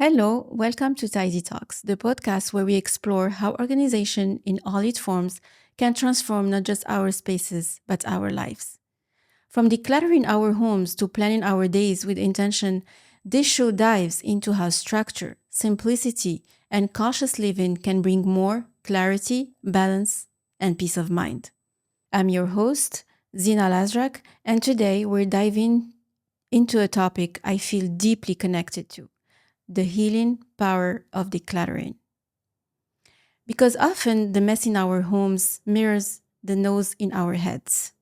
Hello, welcome to Tidy Talks, the podcast where we explore how organization in all its forms can transform not just our spaces, but our lives. From decluttering our homes to planning our days with intention, this show dives into how structure, simplicity, and cautious living can bring more clarity, balance, and peace of mind. I'm your host, Zina Lazrak, and today we're diving into a topic I feel deeply connected to: the healing power of decluttering. Because often the mess in our homes mirrors the noise in our heads.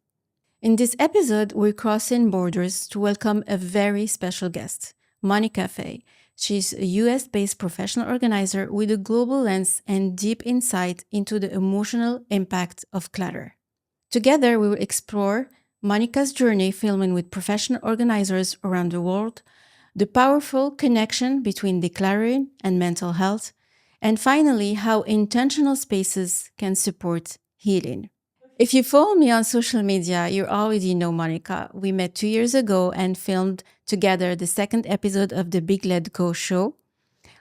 In this episode, we're crossing borders to welcome a very special guest, Monica Fay. She's a US-based professional organizer with a global lens and deep insight into the emotional impact of clutter. Together, we will explore Monica's journey filming with professional organizers around the world, the powerful connection between decluttering and mental health, and finally, how intentional spaces can support healing. If you follow me on social media, you already know Monica. We met 2 years ago and filmed together the second episode of the Big Let Go show.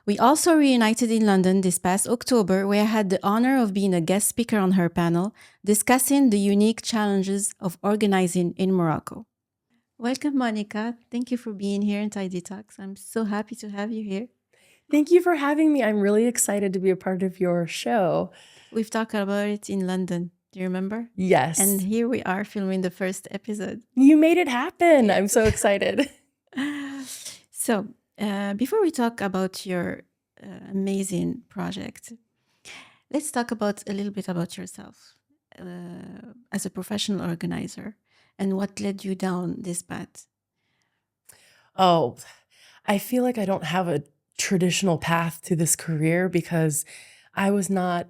We also reunited in London this past October, where I had the honor of being a guest speaker on her panel, discussing the unique challenges of organizing in Morocco. Welcome, Monica. Thank you for being here in Tidy Talks. I'm so happy to have you here. Thank you for having me. I'm really excited to be a part of your show. We've talked about it in London. Do you remember? Yes. And here we are filming the first episode. You made it happen. I'm so excited. So, before we talk about your amazing project, let's talk a little bit about yourself as a professional organizer and what led you down this path. Oh, I feel like I don't have a traditional path to this career because I was not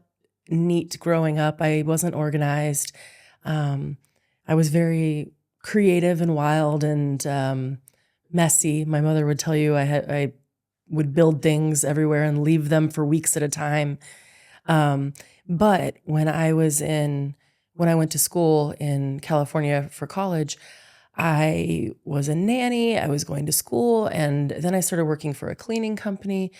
neat growing up. I wasn't organized. I was very creative and wild and messy. My mother would tell you I would build things everywhere and leave them for weeks at a time. But when I went to school in California for college, I was a nanny, I was going to school, and then I started working for a cleaning company.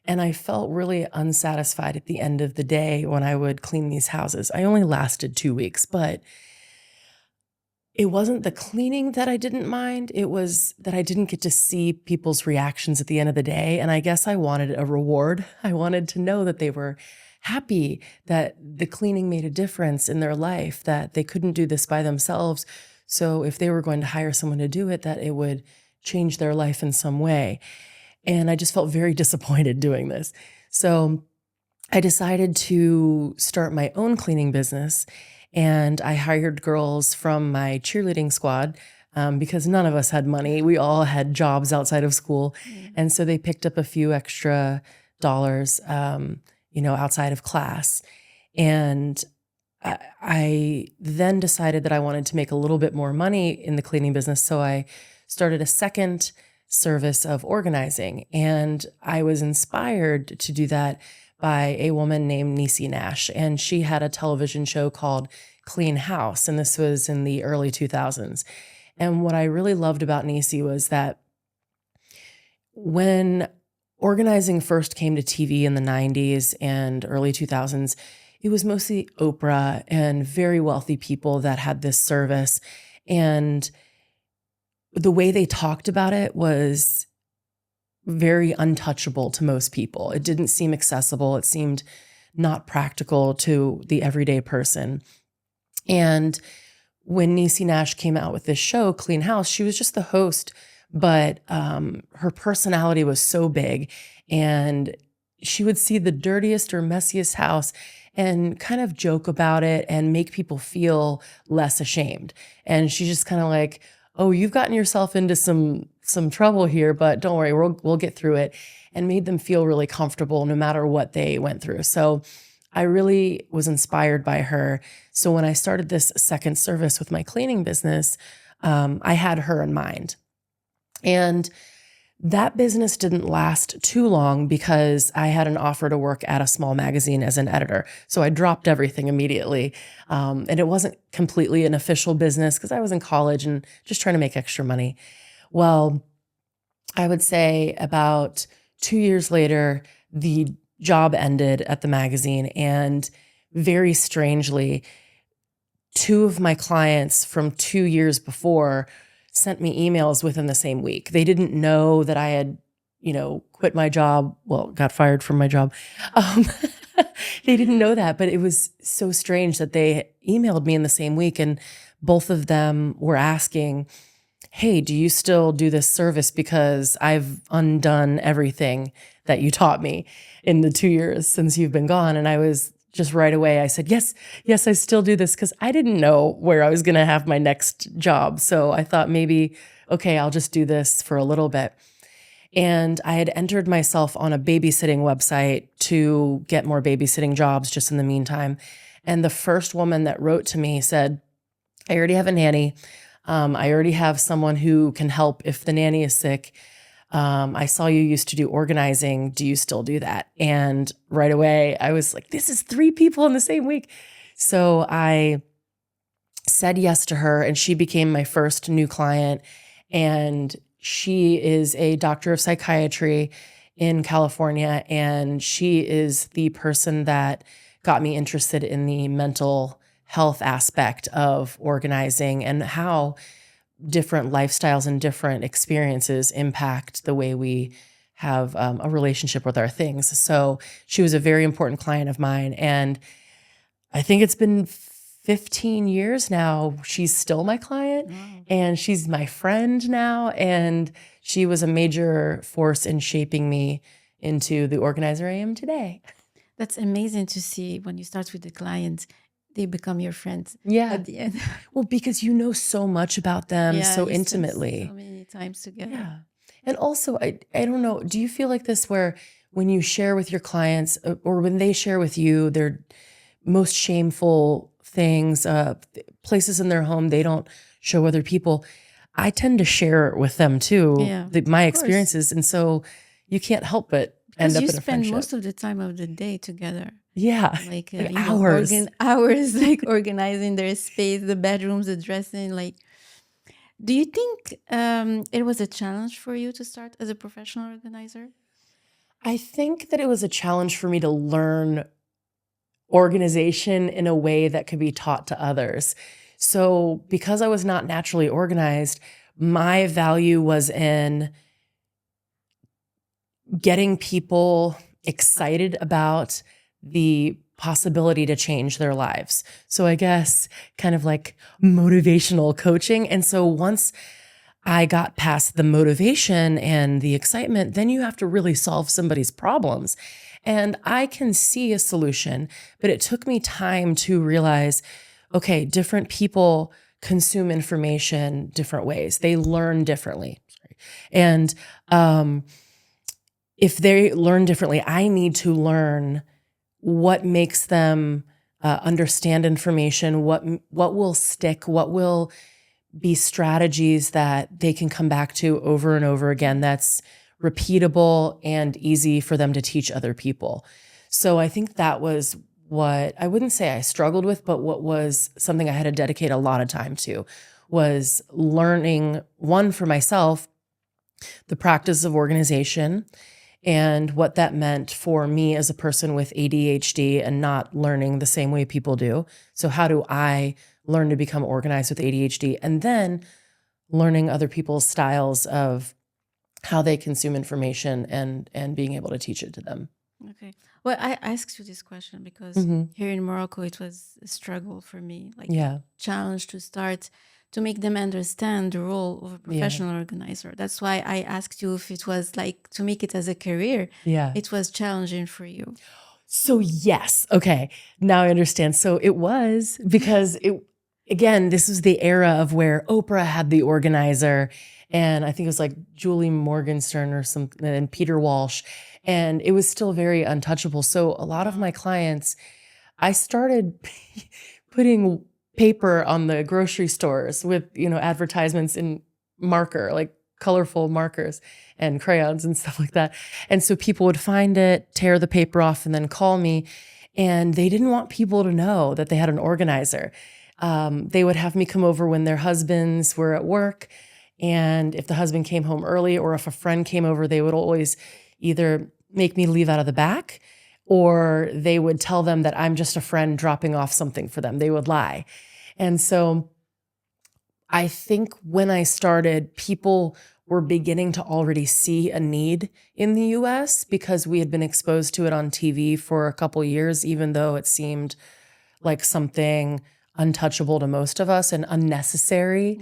And I felt really unsatisfied at the end of the day when I would clean these houses. I only lasted 2 weeks, but it wasn't the cleaning that I didn't mind. It was that I didn't get to see people's reactions at the end of the day. And I guess I wanted a reward. I wanted to know that they were happy, that the cleaning made a difference in their life, that they couldn't do this by themselves. So if they were going to hire someone to do it, that it would change their life in some way. And I just felt very disappointed doing this. So I decided to start my own cleaning business. And I hired girls from my cheerleading squad because none of us had money. We all had jobs outside of school. And so they picked up a few extra dollars, outside of class. And I then decided that I wanted to make a little bit more money in the cleaning business. So I started a second service of organizing. And I was inspired to do that by a woman named Niecy Nash. And she had a television show called Clean House. And this was in the early 2000s. And what I really loved about Niecy was that when organizing first came to TV in the 90s and early 2000s, it was mostly Oprah and very wealthy people that had this service. And the way they talked about it was very untouchable to most people. It didn't seem accessible. It seemed not practical to the everyday person. And when Niecy Nash came out with this show, Clean House, she was just the host, but her personality was so big, and she would see the dirtiest or messiest house and kind of joke about it and make people feel less ashamed. And she's just kind of like, oh, you've gotten yourself into some trouble here, but don't worry, we'll get through it, and made them feel really comfortable no matter what they went through. So I really was inspired by her. So when I started this second service with my cleaning business, I had her in mind. And that business didn't last too long because I had an offer to work at a small magazine as an editor. So I dropped everything immediately. And it wasn't completely an official business because I was in college and just trying to make extra money. Well, I would say about 2 years later, the job ended at the magazine. And very strangely, 2 of my clients from 2 years before sent me emails within the same week. They didn't know that I had, quit my job. Well, got fired from my job. They didn't know that, but it was so strange that they emailed me in the same week, and both of them were asking, hey, do you still do this service? Because I've undone everything that you taught me in the 2 years since you've been gone. And I was just right away, I said, yes, I still do this, because I didn't know where I was going to have my next job. So I thought maybe, okay, I'll just do this for a little bit. And I had entered myself on a babysitting website to get more babysitting jobs just in the meantime. And the first woman that wrote to me said, I already have a nanny. I already have someone who can help if the nanny is sick. I saw you used to do organizing. Do you still do that? And right away, I was like, this is 3 people in the same week. So I said yes to her, and she became my first new client. And she is a doctor of psychiatry in California, and she is the person that got me interested in the mental health aspect of organizing and how different lifestyles and different experiences impact the way we have a relationship with our things. So she was a very important client of mine. And I think it's been 15 years now. She's still my client. Wow. And she's my friend now. And she was a major force in shaping me into the organizer I am today. That's amazing to see when you start with the client, they become your friends at the end. Well, because you know so much about them so intimately. So many times together. Yeah. And also, I don't know, do you feel like this where when you share with your clients or when they share with you their most shameful things, places in their home they don't show other people, I tend to share it with them too, my experiences. And so you can't help but end up in a friendship. Because you spend most of the time of the day together. Yeah, like hours. Hours, like organizing their space, the bedrooms, the dressing. Like, do you think it was a challenge for you to start as a professional organizer? I think that it was a challenge for me to learn organization in a way that could be taught to others. So because I was not naturally organized, my value was in getting people excited about the possibility to change their lives. So I guess kind of like motivational coaching. And so once I got past the motivation and the excitement, then you have to really solve somebody's problems. And I can see a solution, but it took me time to realize, okay, different people consume information different ways. They learn differently. And if they learn differently, I need to learn what makes them understand information, what will stick, what will be strategies that they can come back to over and over again that's repeatable and easy for them to teach other people. So I think that was what, I wouldn't say I struggled with, but what was something I had to dedicate a lot of time to was learning, one, for myself, the practice of organization and what that meant for me as a person with ADHD and not learning the same way people do. So how do I learn to become organized with ADHD? And then learning other people's styles of how they consume information and being able to teach it to them. Okay. Well, I asked you this question because here in Morocco, it was a struggle for me, like challenge to start to make them understand the role of a professional organizer. That's why I asked you if it was like to make it as a career. Yeah. It was challenging for you. So yes. Okay. Now I understand. So it was because again, this was the era of where Oprah had the organizer, and I think it was like Julie Morgenstern or something, and Peter Walsh, and it was still very untouchable. So a lot of my clients, I started putting paper on the grocery stores with, advertisements in marker, like colorful markers and crayons and stuff like that. And so people would find it, tear the paper off, and then call me. And they didn't want people to know that they had an organizer. They would have me come over when their husbands were at work. And if the husband came home early or if a friend came over, they would always, either make me leave out of the back, or they would tell them that I'm just a friend dropping off something for them. They would lie. And so I think when I started, people were beginning to already see a need in the US because we had been exposed to it on TV for a couple years, even though it seemed like something untouchable to most of us and unnecessary.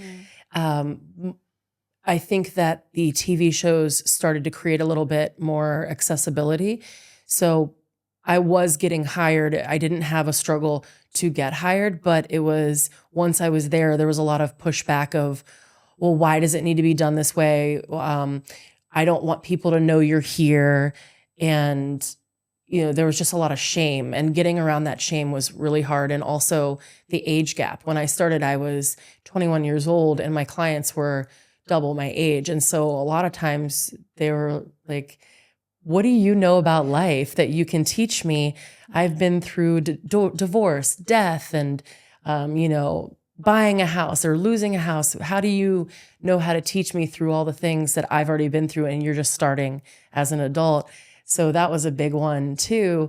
I think that the TV shows started to create a little bit more accessibility. So I was getting hired. I didn't have a struggle to get hired, but it was, once I was there was a lot of pushback of, well, why does it need to be done this way? I don't want people to know you're here. And, there was just a lot of shame, and getting around that shame was really hard. And also the age gap. When I started, I was 21 years old and my clients were double my age. And so a lot of times they were like, what do you know about life that you can teach me? I've been through divorce, death, and, buying a house or losing a house. How do you know how to teach me through all the things that I've already been through and you're just starting as an adult? So that was a big one too,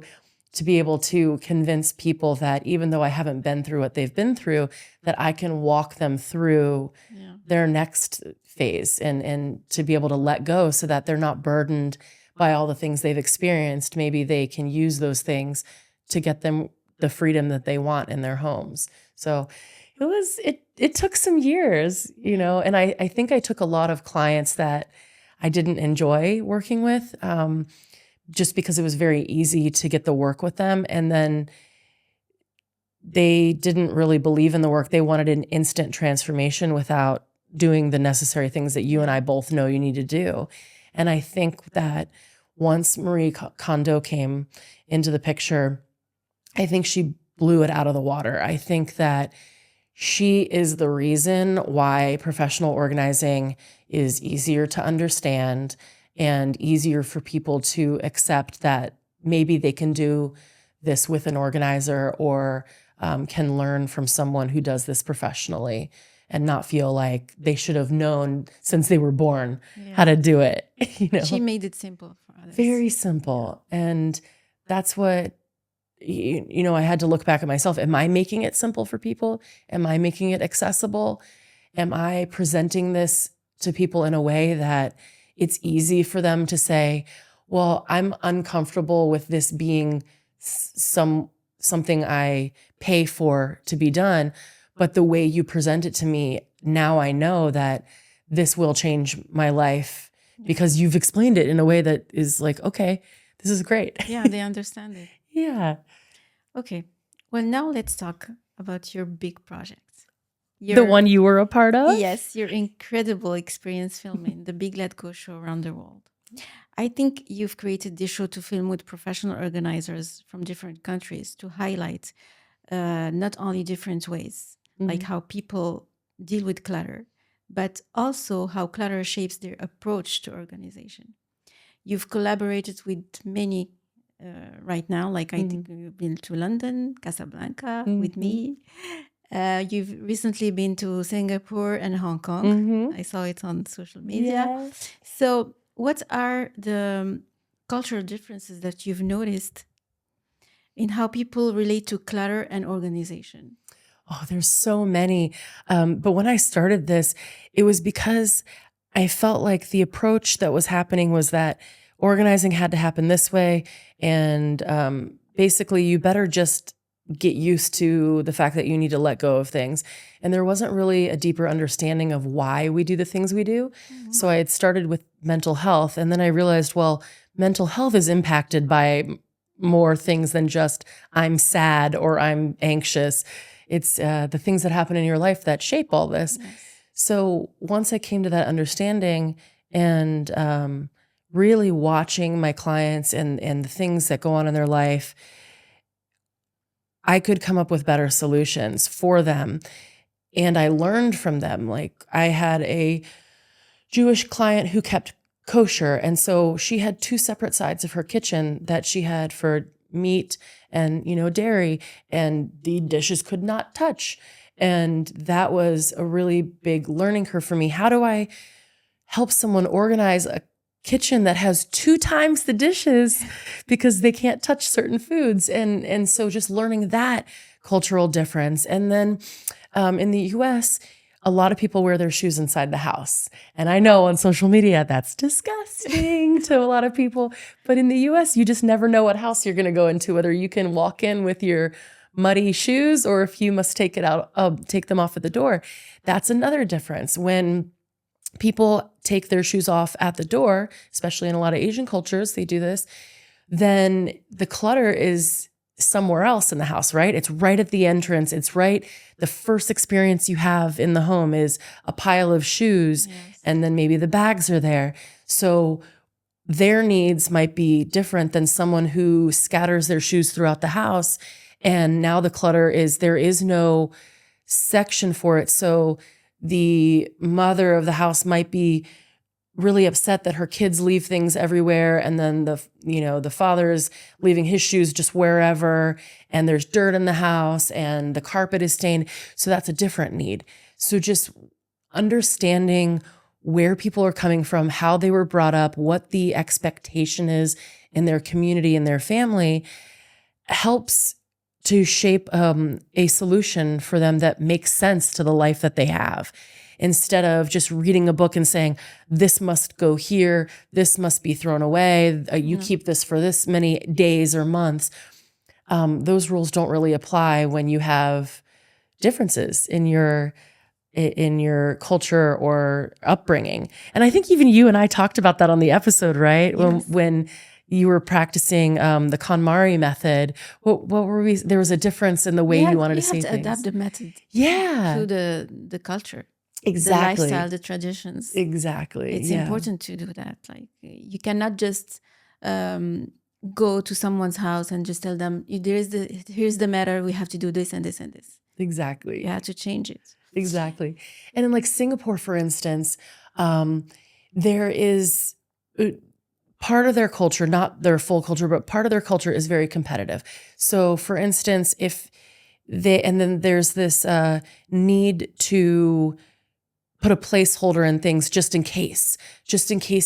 to be able to convince people that even though I haven't been through what they've been through, that I can walk them through their next phase and to be able to let go so that they're not burdened by all the things they've experienced. Maybe they can use those things to get them the freedom that they want in their homes. So it took some years, and I think I took a lot of clients that I didn't enjoy working with, just because it was very easy to get the work with them. And then they didn't really believe in the work. They wanted an instant transformation without doing the necessary things that you and I both know you need to do. And I think that once Marie Kondo came into the picture, I think she blew it out of the water. I think that she is the reason why professional organizing is easier to understand and easier for people to accept that maybe they can do this with an organizer or can learn from someone who does this professionally and not feel like they should have known since they were born how to do it. She made it simple for others. Very simple. And that's what, I had to look back at myself. Am I making it simple for people? Am I making it accessible? Am I presenting this to people in a way that it's easy for them to say, well, I'm uncomfortable with this being something I pay for to be done, but the way you present it to me, now I know that this will change my life because you've explained it in a way that is like, okay, this is great. Yeah, they understand it. Yeah. Okay. Well, now let's talk about your big project. The one you were a part of? Yes, your incredible experience filming the Big Let Go show around the world. I think you've created this show to film with professional organizers from different countries to highlight not only different ways, like how people deal with clutter, but also how clutter shapes their approach to organization. You've collaborated with many right now, like I think you've been to London, Casablanca with me. You've recently been to Singapore and Hong Kong. I saw it on social media. Yes. So what are the cultural differences that you've noticed in how people relate to clutter and organization? Oh, there's so many. But when I started this, it was because I felt like the approach that was happening was that organizing had to happen this way. And basically, you better just get used to the fact that you need to let go of things. And there wasn't really a deeper understanding of why we do the things we do. So I had started with mental health. And then I realized, well, mental health is impacted by more things than just I'm sad or I'm anxious. It's the things that happen in your life that shape all this. Yes. So once I came to that understanding and really watching my clients and the things that go on in their life, I could come up with better solutions for them. And I learned from them. Like I had a Jewish client who kept kosher. And so she had two separate sides of her kitchen that she had for meat and, dairy, and the dishes could not touch. And that was a really big learning curve for me. How do I help someone organize kitchen that has 2 times the dishes because they can't touch certain foods. And so just learning that cultural difference. And then in the US, a lot of people wear their shoes inside the house. And I know on social media, that's disgusting to a lot of people. But in the US, you just never know what house you're going to go into, whether you can walk in with your muddy shoes or if you must take them off at the door. That's another difference. When people take their shoes off at the door, especially in a lot of Asian cultures, they do this, then the clutter is somewhere else in the house, right? It's right at the entrance. It's right. The first experience you have in the home is a pile of shoes, and then maybe the bags are there. So their needs might be different than someone who scatters their shoes throughout the house. And now the clutter is, there is no section for it. So the mother of the house might be really upset that her kids leave things everywhere, and then the father is leaving his shoes just wherever, and there's dirt in the house and the carpet is stained. So that's a different need. So just understanding where people are coming from, how they were brought up, what the expectation is in their community and their family helps to shape a solution for them that makes sense to the life that they have. Instead of just reading a book and saying, this must go here, this must be thrown away, you keep this for this many days or months. Those rules don't really apply when you have differences in your culture or upbringing. And I think even you and I talked about that on the episode, right? Yes. When you were practicing the KonMari method, what were we? There was a difference in the way you wanted to say things. You have to adapt the method to the culture. Exactly. The lifestyle, the traditions. Exactly. It's important to do that. Like you cannot just go to someone's house and just tell them, here's the matter, we have to do this and this and this. Exactly. You have to change it. Exactly. And in like Singapore, for instance, there is part of their culture, not their full culture, but part of their culture is very competitive. So for instance, then there's this need to put a placeholder in things just in case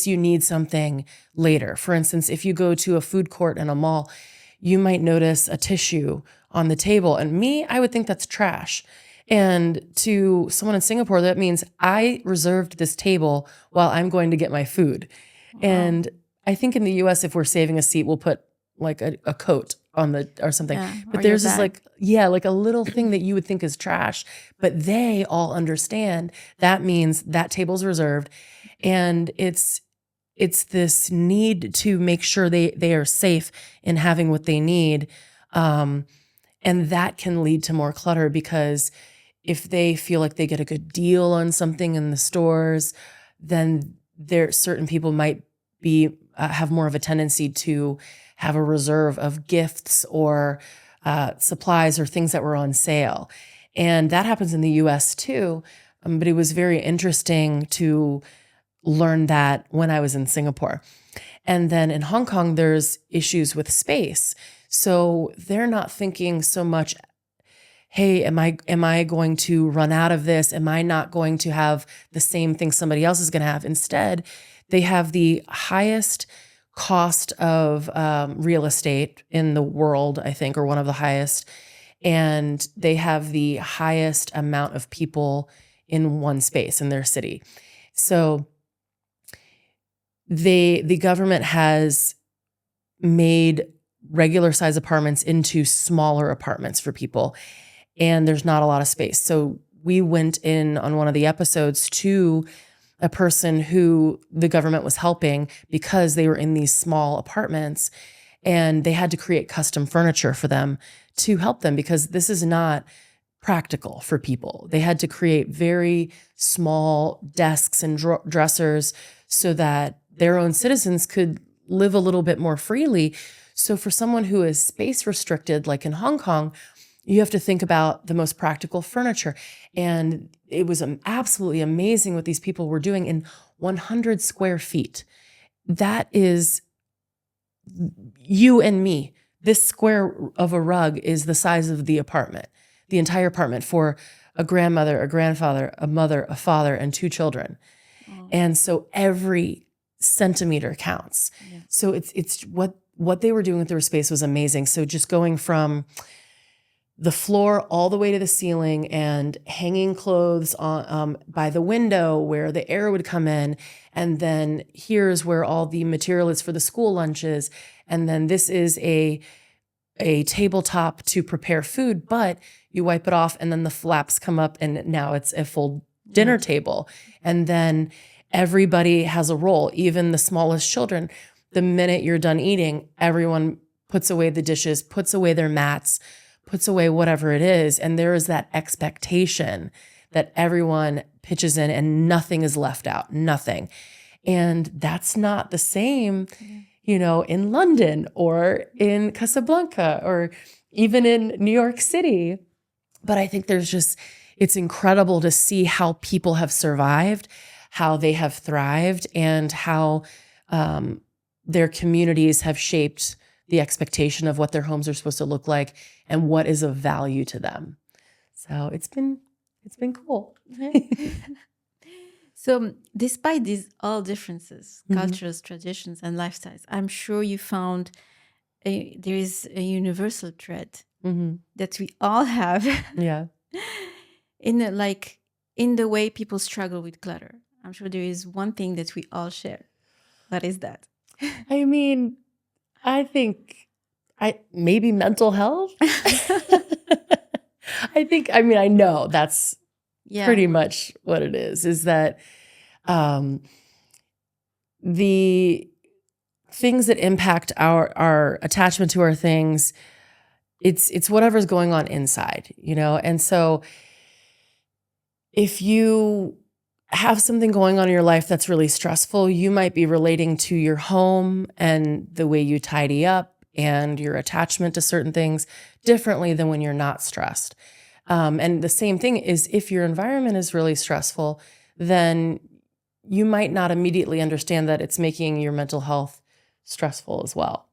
you need something later. For instance, if you go to a food court in a mall, you might notice a tissue on the table. And I would think that's trash. And to someone in Singapore, that means I reserved this table while I'm going to get my food. Wow. And I think in the US, if we're saving a seat, we'll put like a coat on or something. But there's this like a little thing that you would think is trash, but they all understand that means that table's reserved. And it's this need to make sure they are safe in having what they need. And that can lead to more clutter, because if they feel like they get a good deal on something in the stores, then certain people might have more of a tendency to have a reserve of gifts or supplies or things that were on sale. And that happens in the US too. But it was very interesting to learn that when I was in Singapore. And then in Hong Kong, there's issues with space. So they're not thinking so much, hey, am I going to run out of this? Am I not going to have the same thing somebody else is going to have? Instead, they have the highest cost of real estate in the world, I think, or one of the highest. And they have the highest amount of people in one space in their city. So the government has made regular size apartments into smaller apartments for people, and there's not a lot of space. So we went in on one of the episodes to a person who the government was helping because they were in these small apartments, and they had to create custom furniture for them to help them, because this is not practical for people. They had to create very small desks and dressers so that their own citizens could live a little bit more freely. So for someone who is space restricted, like in Hong Kong, you have to think about the most practical furniture. And it was absolutely amazing what these people were doing in 100 square feet. That is you and me. This square of a rug is the size of the apartment, the entire apartment, for a grandmother, a grandfather, a mother, a father, and 2 children. Oh. And so every centimeter counts. Yeah. So it's what they were doing with their space was amazing. So just going from the floor all the way to the ceiling and hanging clothes on by the window where the air would come in. And then here's where all the material is for the school lunches. And then this is a tabletop to prepare food, but you wipe it off and then the flaps come up and now it's a full dinner table. And then everybody has a role, even the smallest children. The minute you're done eating, everyone puts away the dishes, puts away their mats, puts away whatever it is. And there is that expectation that everyone pitches in and nothing is left out, nothing. And that's not the same, you know, in London or in Casablanca or even in New York City. But I think it's incredible to see how people have survived, how they have thrived, and how their communities have shaped the expectation of what their homes are supposed to look like and what is of value to them. So it's been cool. So despite these all differences, cultures, traditions, and lifestyles, I'm sure you found there is a universal thread that we all have. Yeah. In the way people struggle with clutter. I'm sure there is one thing that we all share. What is that? I mean, I think maybe mental health. I know that's pretty much what it is that the things that impact our attachment to our things, it's whatever's going on inside, you know? And so if you have something going on in your life that's really stressful, you might be relating to your home and the way you tidy up and your attachment to certain things differently than when you're not stressed. And the same thing is if your environment is really stressful, then you might not immediately understand that it's making your mental health stressful as well.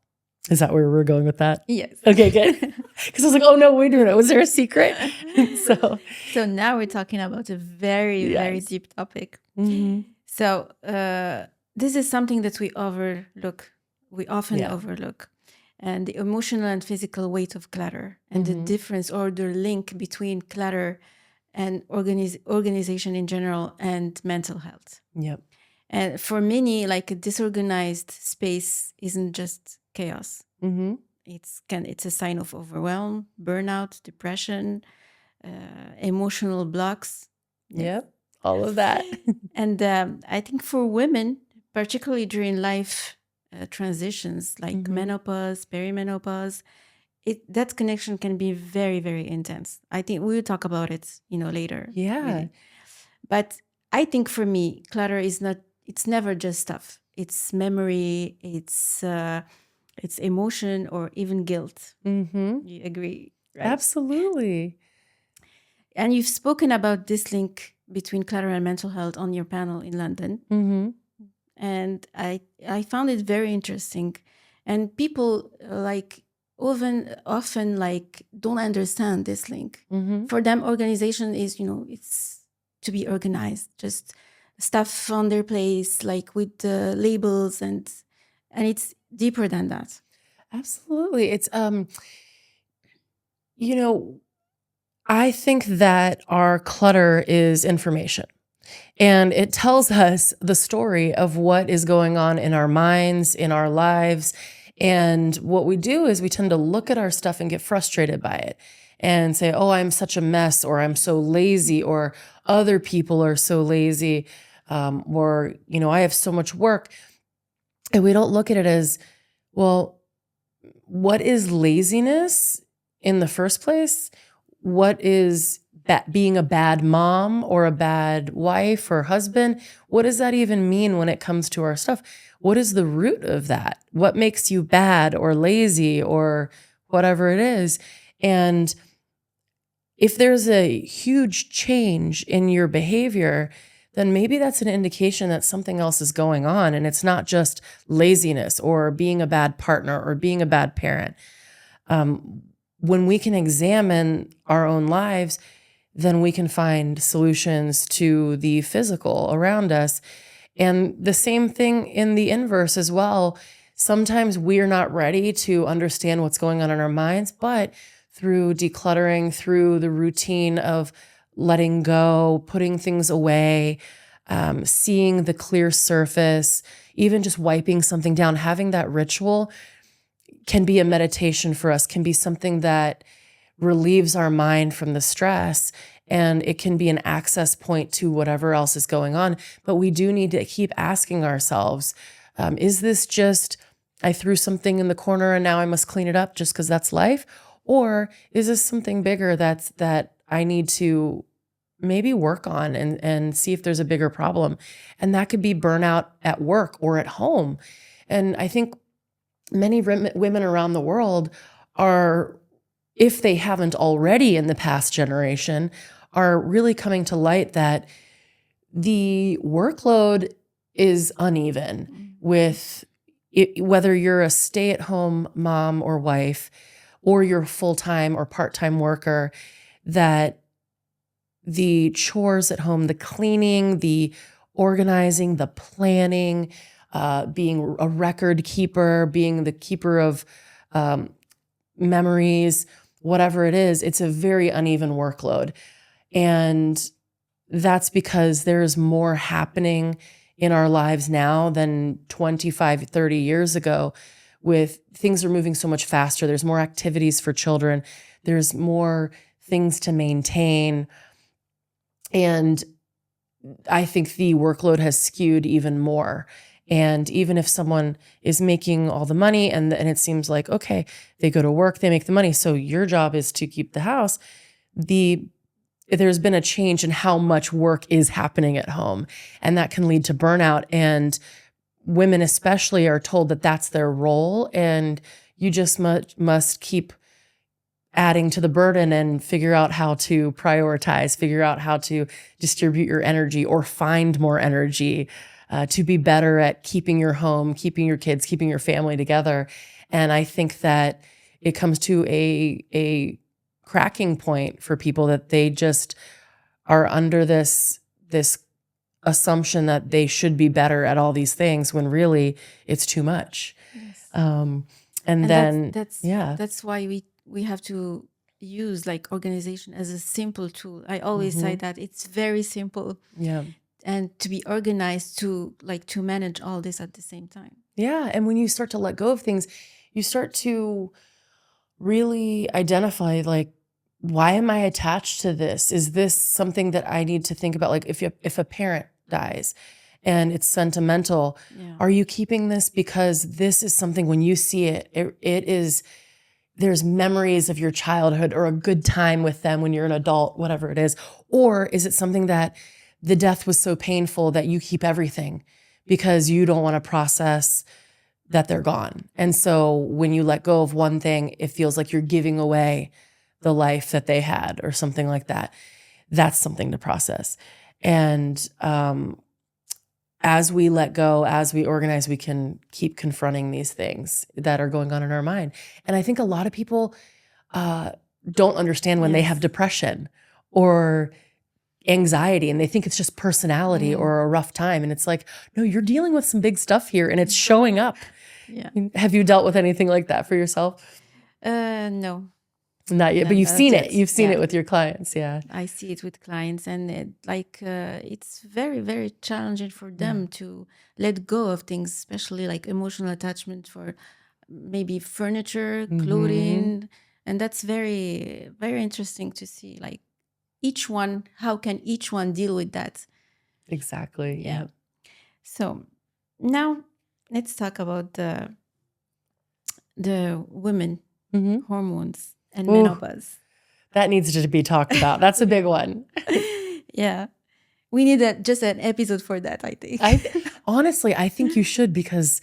Is that where we're going with that? Yes. Okay, good. Because I was like, oh no, wait a minute. Was there a secret? So now we're talking about a very, very deep topic. So this is something that we overlook. We often overlook. And the emotional and physical weight of clutter and the difference or the link between clutter and organization in general and mental health. Yep. And for many, like a disorganized space isn't just chaos. It's a sign of overwhelm, burnout, depression, emotional blocks. Yep, all of that. And I think for women, particularly during life transitions like menopause, perimenopause, that connection can be very, very intense. I think we will talk about it, later. Yeah. Really. But I think for me, clutter it's never just stuff. It's memory, it's emotion or even guilt. You agree, right? Absolutely. And you've spoken about this link between clutter and mental health on your panel in London. And I found it very interesting. And people often don't understand this link. For them, organization is, it's to be organized, just stuff on their place, like with labels and it's deeper than that. Absolutely. It's, I think that our clutter is information. And it tells us the story of what is going on in our minds, in our lives. And what we do is we tend to look at our stuff and get frustrated by it and say, oh, I'm such a mess, or I'm so lazy, or other people are so lazy, or, I have so much work. And we don't look at it as, well, what is laziness in the first place? What is being a bad mom or a bad wife or husband? What does that even mean when it comes to our stuff? What is the root of that? What makes you bad or lazy or whatever it is? And if there's a huge change in your behavior, then maybe that's an indication that something else is going on. And it's not just laziness or being a bad partner or being a bad parent. When we can examine our own lives, then we can find solutions to the physical around us. And the same thing in the inverse as well. Sometimes we're not ready to understand what's going on in our minds, but through decluttering, through the routine of letting go, putting things away, seeing the clear surface, even just wiping something down, having that ritual can be a meditation for us, can be something that relieves our mind from the stress, and it can be an access point to whatever else is going on. But we do need to keep asking ourselves, is this just, I threw something in the corner and now I must clean it up just because that's life? Or is this something bigger that I need to maybe work on and see if there's a bigger problem? And that could be burnout at work or at home. And I think many women around the world are, if they haven't already in the past generation, are really coming to light that the workload is uneven with it, whether you're a stay-at-home mom or wife, or you're a full-time or part-time worker, that the chores at home, the cleaning, the organizing, the planning, being a record keeper, being the keeper of memories, whatever it is, it's a very uneven workload. And that's because there's more happening in our lives now than 25, 30 years ago. With things are moving so much faster. There's more activities for children. There's more things to maintain. And I think the workload has skewed even more. And even if someone is making all the money and it seems like, okay, they go to work, they make the money, so your job is to keep the house, there's been a change in how much work is happening at home. And that can lead to burnout. And women especially are told that that's their role. And you just must keep adding to the burden and figure out how to prioritize, figure out how to distribute your energy or find more energy to be better at keeping your home, keeping your kids, keeping your family together. And I think that it comes to a cracking point for people that they just are under this assumption that they should be better at all these things when really it's too much. Yes. And then that's why we have to use like organization as a simple tool. I always say that it's very simple. Yeah. And to be organized to manage all this at the same time. Yeah. And when you start to let go of things, you start to really identify, like, why am I attached to this? Is this something that I need to think about? Like if a parent dies and it's sentimental, are you keeping this because this is something when you see it is, there's memories of your childhood or a good time with them when you're an adult, whatever it is? Or is it something that the death was so painful that you keep everything because you don't want to process that they're gone? And so when you let go of one thing, it feels like you're giving away the life that they had or something like that. That's something to process. And as we let go, as we organize, we can keep confronting these things that are going on in our mind. And I think a lot of people don't understand when they have depression or anxiety and they think it's just personality or a rough time. And it's like, no, you're dealing with some big stuff here and it's showing up. Yeah. Have you dealt with anything like that for yourself? No. Not yet, but you've seen it. You've seen it with your clients. Yeah. I see it with clients, and it's very, very challenging for them to let go of things, especially like emotional attachment for maybe furniture, clothing. And that's very, very interesting to see, like how can each one deal with that? Exactly. Yeah. So now let's talk about the women hormones and menopause. That needs to be talked about. That's a big one. Yeah. We need just an episode for that, I think. Honestly, I think you should, because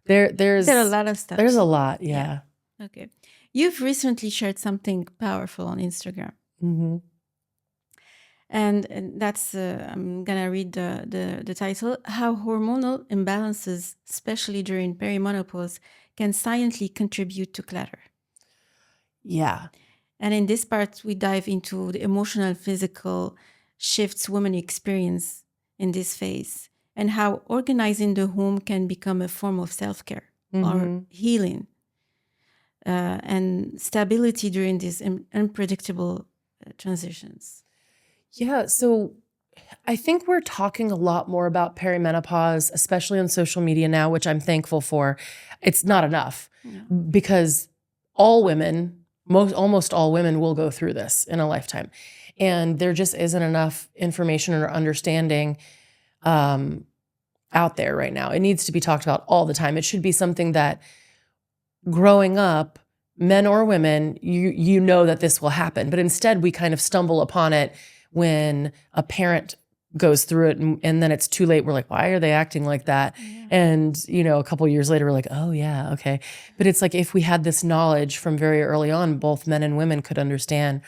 there's a lot of stuff. There's a lot. Yeah. Okay. You've recently shared something powerful on Instagram. And that's, I'm going to read the title, How Hormonal Imbalances, especially during perimenopause, can silently contribute to clutter. Yeah. And in this part, we dive into the emotional, physical shifts women experience in this phase and how organizing the home can become a form of self-care or healing and stability during these unpredictable transitions. Yeah, so I think we're talking a lot more about perimenopause, especially on social media now, which I'm thankful for. It's not enough because all women, almost all women will go through this in a lifetime. And there just isn't enough information or understanding out there right now. It needs to be talked about all the time. It should be something that growing up, men or women, you know that this will happen. But instead, we kind of stumble upon it when a parent goes through it and then it's too late. We're like, why are they acting like that? Yeah. And, a couple of years later, we're like, oh yeah, okay. But it's like, if we had this knowledge from very early on, both men and women could understand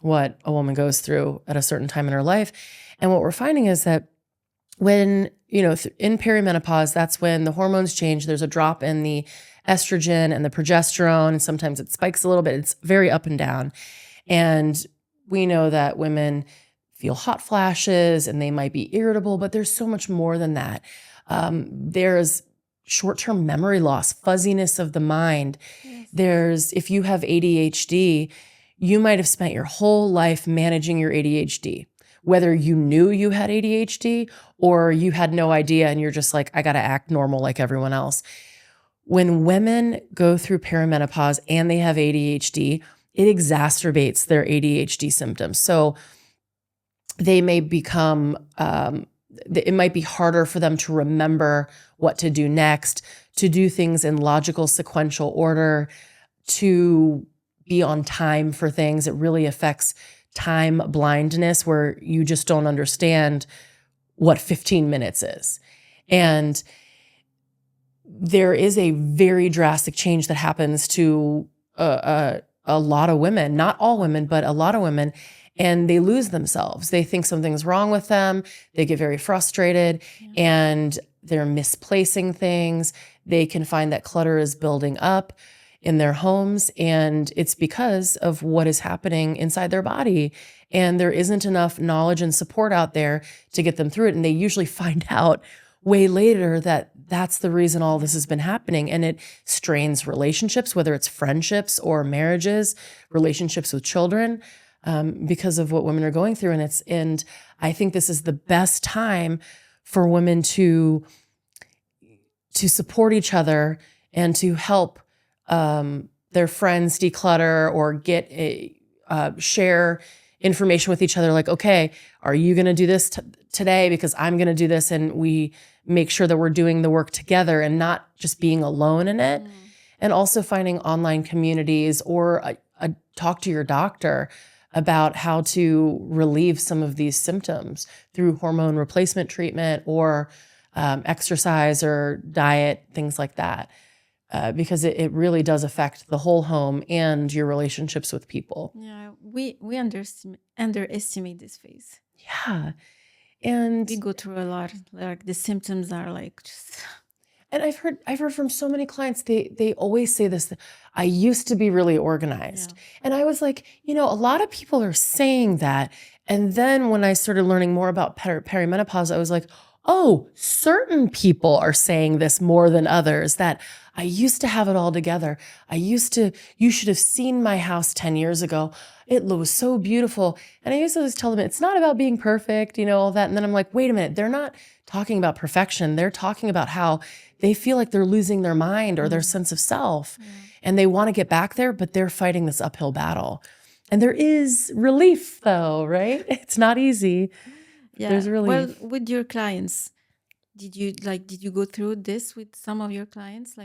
what a woman goes through at a certain time in her life. And what we're finding is that when, in perimenopause, that's when the hormones change. There's a drop in the estrogen and the progesterone. Sometimes it spikes a little bit. It's very up and down. And we know that women feel hot flashes and they might be irritable, but there's so much more than that. There's short-term memory loss, fuzziness of the mind. Yes. If you have ADHD, you might have spent your whole life managing your ADHD, whether you knew you had ADHD or you had no idea and you're just like, I got to act normal like everyone else. When women go through perimenopause and they have ADHD, it exacerbates their ADHD symptoms. So they may become, it might be harder for them to remember what to do next, to do things in logical sequential order, to be on time for things. It really affects time blindness where you just don't understand what 15 minutes is. And there is a very drastic change that happens to a lot of women, not all women, but a lot of women, and they lose themselves. They think something's wrong with them. They get very frustrated and they're misplacing things. They can find that clutter is building up in their homes, and it's because of what is happening inside their body. And there isn't enough knowledge and support out there to get them through it. And they usually find out way later that that's the reason all this has been happening. And it strains relationships, whether it's friendships or marriages, relationships with children, because of what women are going through. And I think this is the best time for women to support each other and to help their friends declutter or share information with each other. Like, okay, are you going to do this today? Because I'm going to do this. And we make sure that we're doing the work together and not just being alone in it. And also finding online communities or talk to your doctor about how to relieve some of these symptoms through hormone replacement treatment or exercise or diet, things like that. Because it really does affect the whole home and your relationships with people. Yeah, we underestimate this phase. Yeah. And we go through a lot. Like the symptoms are like just. And I've heard from so many clients, they always say this, I used to be really organized. Yeah. And I was like, a lot of people are saying that. And then when I started learning more about perimenopause, I was like, oh, certain people are saying this more than others, that I used to have it all together. You should have seen my house 10 years ago. It was so beautiful. And I used to just tell them, it's not about being perfect, all that. And then I'm like, wait a minute, they're not talking about perfection. They're talking about how they feel like they're losing their mind or their sense of self. And they want to get back there, but they're fighting this uphill battle. And there is relief though, right? It's not easy. Yeah. There's relief. Well, with your clients, did you go through this with some of your clients?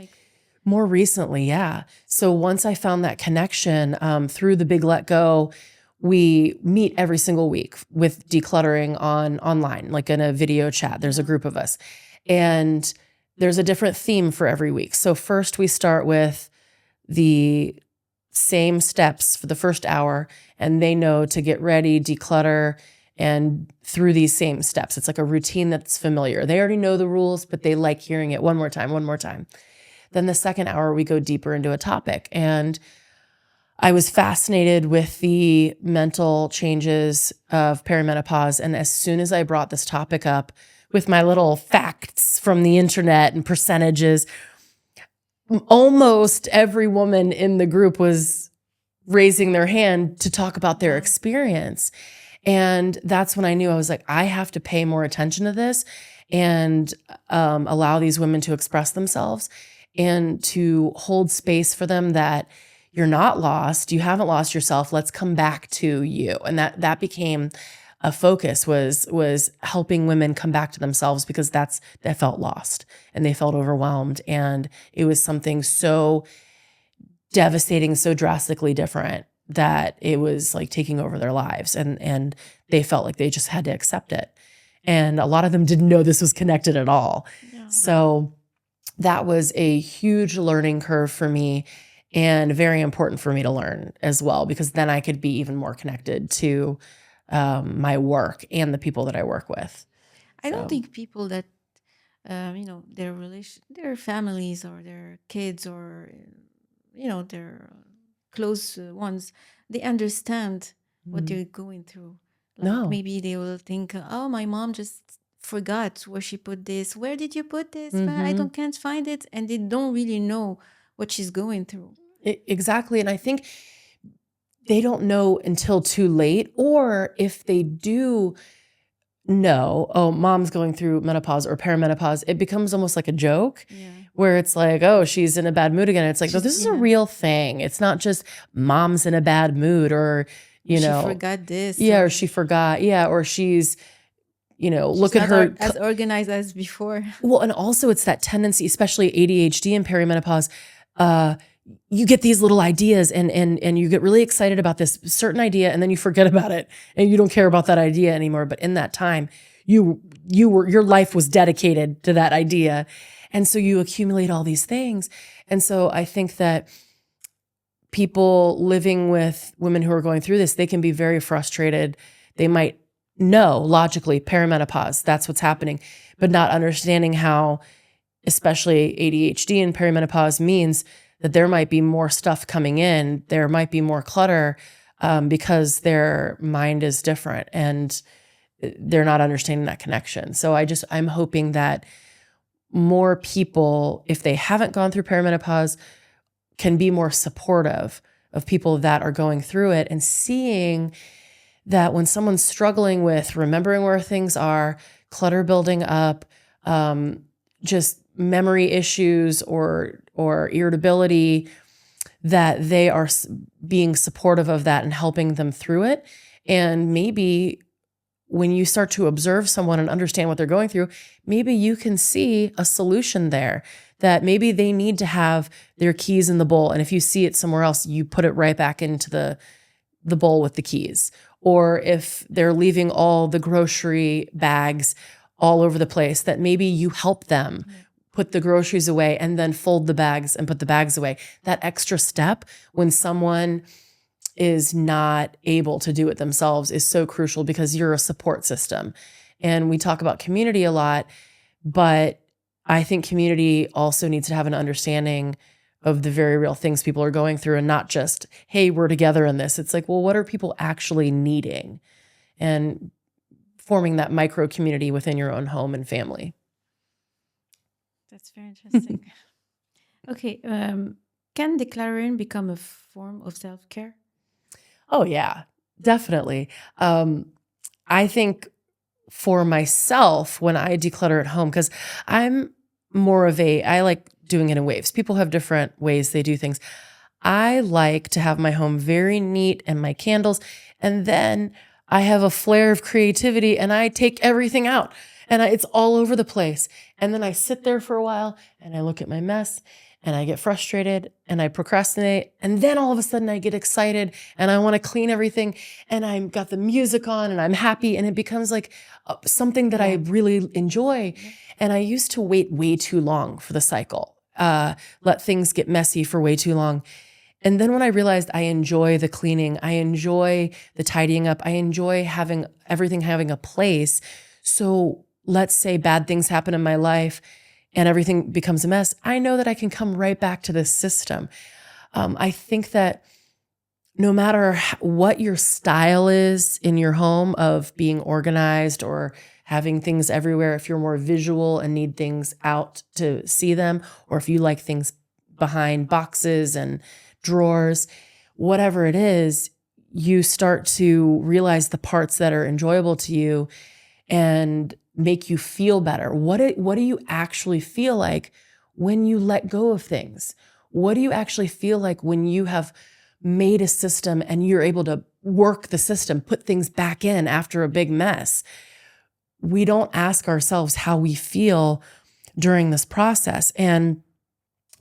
More recently, yeah. So once I found that connection through the Big Let Go, we meet every single week with Decluttering online, like in a video chat. There's a group of us. And there's a different theme for every week. So first we start with the same steps for the first hour, and they know to get ready, declutter, and through these same steps. It's like a routine that's familiar. They already know the rules, but they like hearing it one more time. Then the second hour, we go deeper into a topic. And I was fascinated with the mental changes of perimenopause. And as soon as I brought this topic up with my little facts from the internet and percentages. Almost every woman in the group was raising their hand to talk about their experience. And that's when I knew I was like, I have to pay more attention to this and allow these women to express themselves and to hold space for them, that you're not lost. You haven't lost yourself. Let's come back to you. And that became a focus, was helping women come back to themselves, because they felt lost and they felt overwhelmed. And it was something so devastating, so drastically different, that it was like taking over their lives, and they felt like they just had to accept it. And a lot of them didn't know this was connected at all. Yeah. So that was a huge learning curve for me, and very important for me to learn as well, because then I could be even more connected to my work and the people that I work with. I don't think people that, their families or their kids or, their close ones, they understand what they're going through. Like maybe they will think, oh, my mom just forgot where she put this. Where did you put this? Can't find it. And they don't really know what she's going through. Exactly. And I think they don't know until too late, or if they do know, oh, mom's going through menopause or perimenopause, it becomes almost like a joke, where it's like, oh, she's in a bad mood again. It's like, no, this is a real thing. It's not just mom's in a bad mood, or, she forgot this. Yeah, or she forgot. Yeah, or she's, look at her. As organized as before. Well, and also it's that tendency, especially ADHD and perimenopause, you get these little ideas and you get really excited about this certain idea, and then you forget about it and you don't care about that idea anymore. But in that time, your life was dedicated to that idea. And so you accumulate all these things. And so I think that people living with women who are going through this, they can be very frustrated. They might know logically perimenopause, that's what's happening, but not understanding how, especially ADHD and perimenopause, means that there might be more stuff coming in, there might be more clutter, because their mind is different and they're not understanding that connection. So I'm hoping that more people, if they haven't gone through perimenopause, can be more supportive of people that are going through it, and seeing that when someone's struggling with remembering where things are, clutter building up, just memory issues or irritability, that they are being supportive of that and helping them through it. And maybe when you start to observe someone and understand what they're going through, maybe you can see a solution there, that maybe they need to have their keys in the bowl. And if you see it somewhere else, you put it right back into the bowl with the keys. Or if they're leaving all the grocery bags all over the place, that maybe you help them put the groceries away and then fold the bags and put the bags away. That extra step when someone is not able to do it themselves is so crucial, because you're a support system. And we talk about community a lot, but I think community also needs to have an understanding of the very real things people are going through, and not just, hey, we're together in this. It's like, well, what are people actually needing? And forming that micro community within your own home and family. That's very interesting. Okay. Can decluttering become a form of self-care? Oh, yeah, definitely. I think for myself, when I declutter at home, because I'm more of I like doing it in waves. People have different ways they do things. I like to have my home very neat and my candles, and then I have a flare of creativity and I take everything out and it's all over the place. And then I sit there for a while and I look at my mess and I get frustrated and I procrastinate. And then all of a sudden I get excited and I want to clean everything and I've got the music on and I'm happy, and it becomes like something that I really enjoy. And I used to wait way too long for the cycle, let things get messy for way too long. And then when I realized I enjoy the cleaning, I enjoy the tidying up, I enjoy having everything having a place. So let's say bad things happen in my life and everything becomes a mess, I know that I can come right back to this system. I think that no matter what your style is in your home of being organized or having things everywhere, if you're more visual and need things out to see them, or if you like things behind boxes and drawers, whatever it is, you start to realize the parts that are enjoyable to you and make you feel better. What do you actually feel like when you let go of things? What do you actually feel like when you have made a system and you're able to work the system, put things back in after a big mess? We don't ask ourselves how we feel during this process. And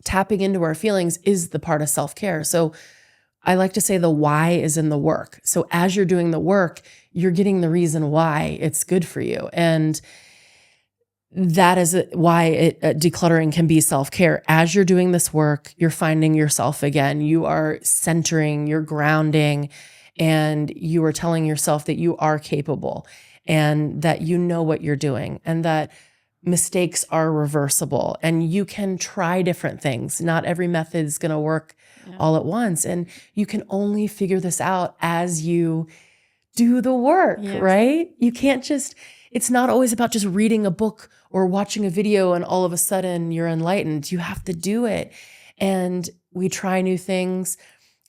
tapping into our feelings is the part of self-care. So I like to say the why is in the work. So as you're doing the work, you're getting the reason why it's good for you. And that is why decluttering can be self-care. As you're doing this work, you're finding yourself again. You are centering, you're grounding, and you are telling yourself that you are capable and that you know what you're doing and that mistakes are reversible and you can try different things. Not every method is going to work all at once. And you can only figure this out as you do the work, right? You can't it's not always about just reading a book or watching a video and all of a sudden you're enlightened. You have to do it. And we try new things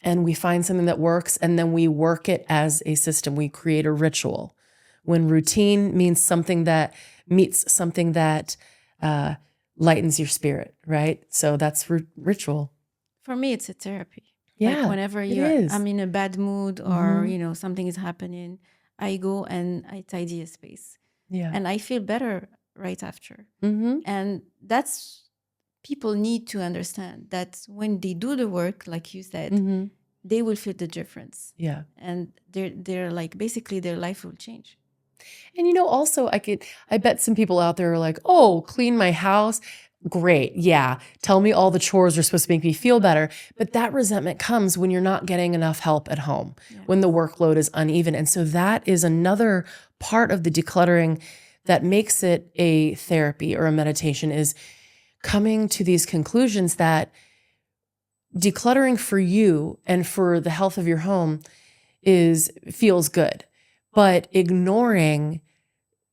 and we find something that works and then we work it as a system. We create a ritual. When routine means something that meets something that lightens your spirit, right? So that's ritual. For me, it's a therapy. Yeah, like whenever I'm in a bad mood or, something is happening, I go and I tidy a space. Yeah. And I feel better right after. And that's, people need to understand that when they do the work, like you said, they will feel the difference. Yeah. And they're like, basically their life will change. And also I bet some people out there are like, oh, clean my house. Great. Yeah. Tell me all the chores are supposed to make me feel better. But that resentment comes when you're not getting enough help at home, when the workload is uneven. And so that is another part of the decluttering that makes it a therapy or a meditation, is coming to these conclusions that decluttering for you and for the health of your home feels good, but ignoring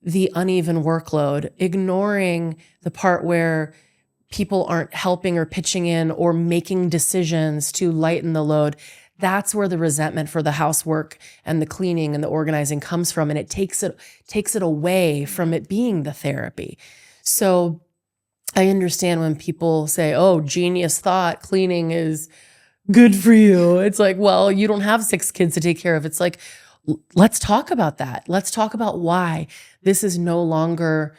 the uneven workload, ignoring the part where people aren't helping or pitching in or making decisions to lighten the load, that's where the resentment for the housework and the cleaning and the organizing comes from. And it takes it away from it being the therapy. So I understand when people say, oh, genius thought, cleaning is good for you. It's like, well, you don't have 6 kids to take care of. It's like, let's talk about that. Let's talk about why this is no longer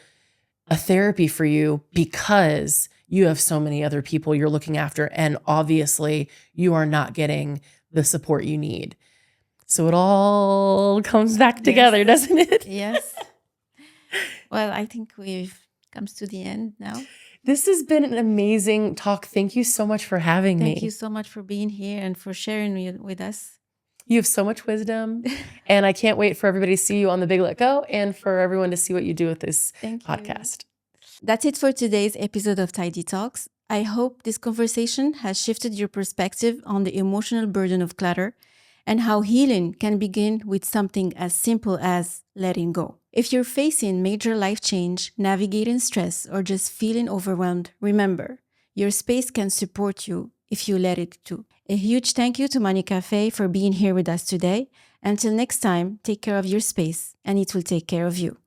a therapy for you because you have so many other people you're looking after. And obviously you are not getting the support you need. So it all comes back together, doesn't it? Yes. Well, I think we've come to the end now. This has been an amazing talk. Thank you so much for having me. Thank you so much for being here and for sharing with us. You have so much wisdom, and I can't wait for everybody to see you on the Big Let Go and for everyone to see what you do with this podcast. That's it for today's episode of Tidy Talks. I hope this conversation has shifted your perspective on the emotional burden of clutter and how healing can begin with something as simple as letting go. If you're facing major life change, navigating stress, or just feeling overwhelmed, remember, your space can support you if you let it too. A huge thank you to Monica Fay for being here with us today. Until next time, take care of your space and it will take care of you.